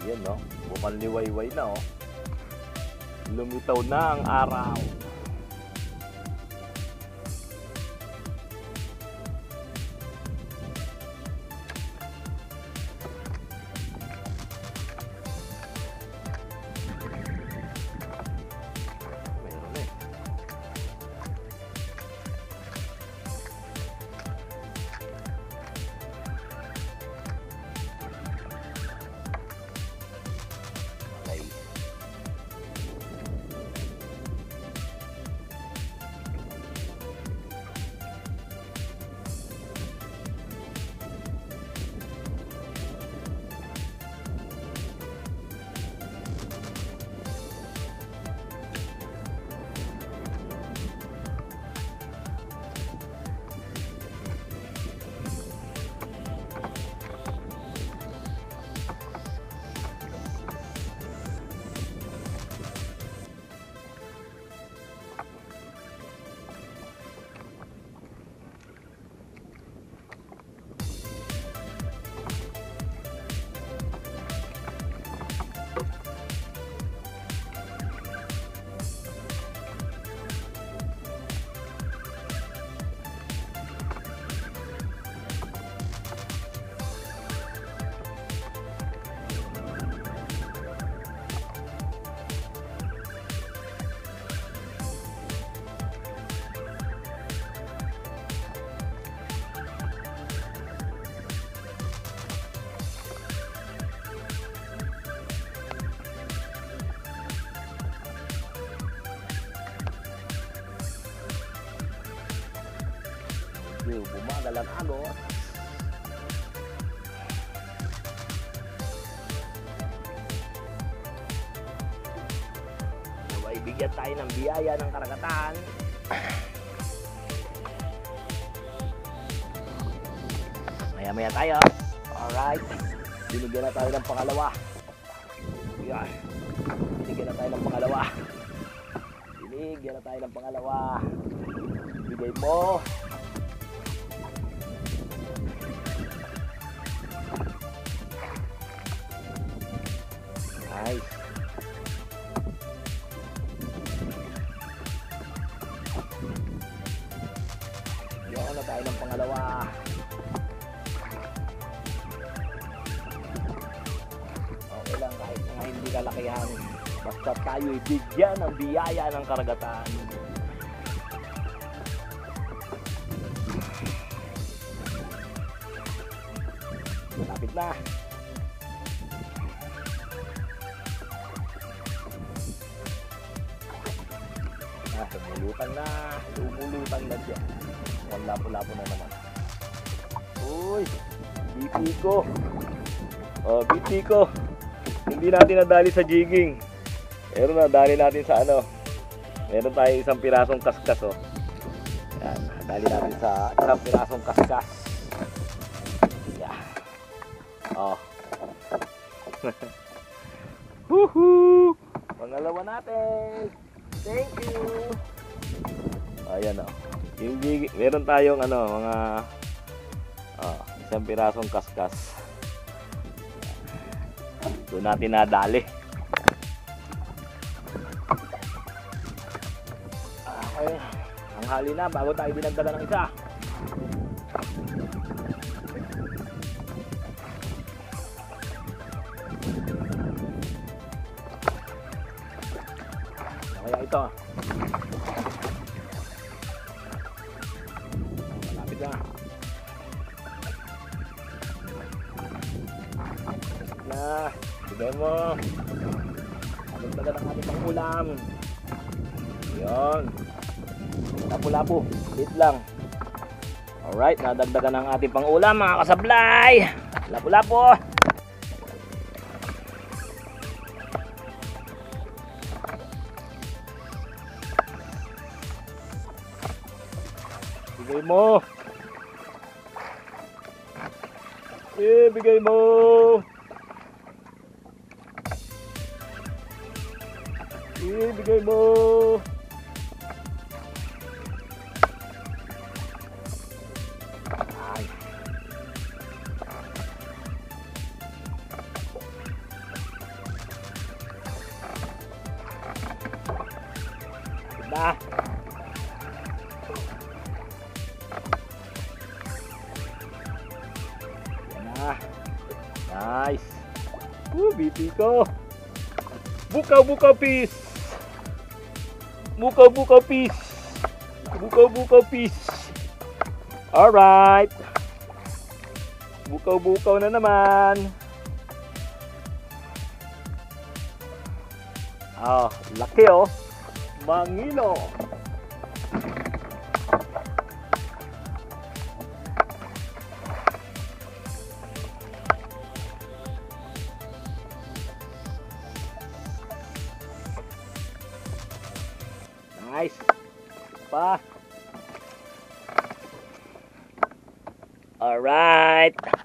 Yan, no? Bukang liwayway na, oh. Lumitaw na ang araw. Bumagal ang agos. Naway bigyan tayo ng biyaya ng karagatan. Maya-maya tayo. Alright. Binigyan na tayo ng pangalawa. Yan. Binigyan na tayo ng pangalawa. Binigyan na tayo ng pangalawa. Bigay mo. Nice. Yan na tayo ng pangalawa. Okay lang kahit mga hindi kalakihan. Basta tayo ibigyan ng biyaya ng karagatan. Malapit na. Lumulutang na. Lumulutang na dyan. Ang lapo-lapo na naman. Uy! BP ko. Oh, BP ko. Hindi natin nadali sa jigging. Pero nadali natin sa ano. Meron tayo isang pirasong kaskas, oh. Yan. Nadali natin sa isang pirasong kaskas. Yeah. Oh. Woohoo! Pangalawa natin. Thank you. Ayan, oh. Yung meron tayong ano, mga isang pirasong kaskas. Doon natin nadali. Okay. Ang hali na bago tayo dinagdagan ng isa. Kaya ito. Malapit na. Na, bigay mo. Dagdagan ang ating pangulam. Yun. Lapu-lapu. Lit lang. Alright, nadagdagan ang ating pangulam mga kasablay. Lapu-lapu. Bigay mo. Bigay mo. Bigay mo. Ay. na. Yan na. Nice. BP ko. Bukaw-bukaw fish. Bukaw-bukaw fish. Bukaw-bukaw fish. Alright. Bukaw-bukaw na naman. Ah, laki oh. Mangilo. Nice. Pa. All right.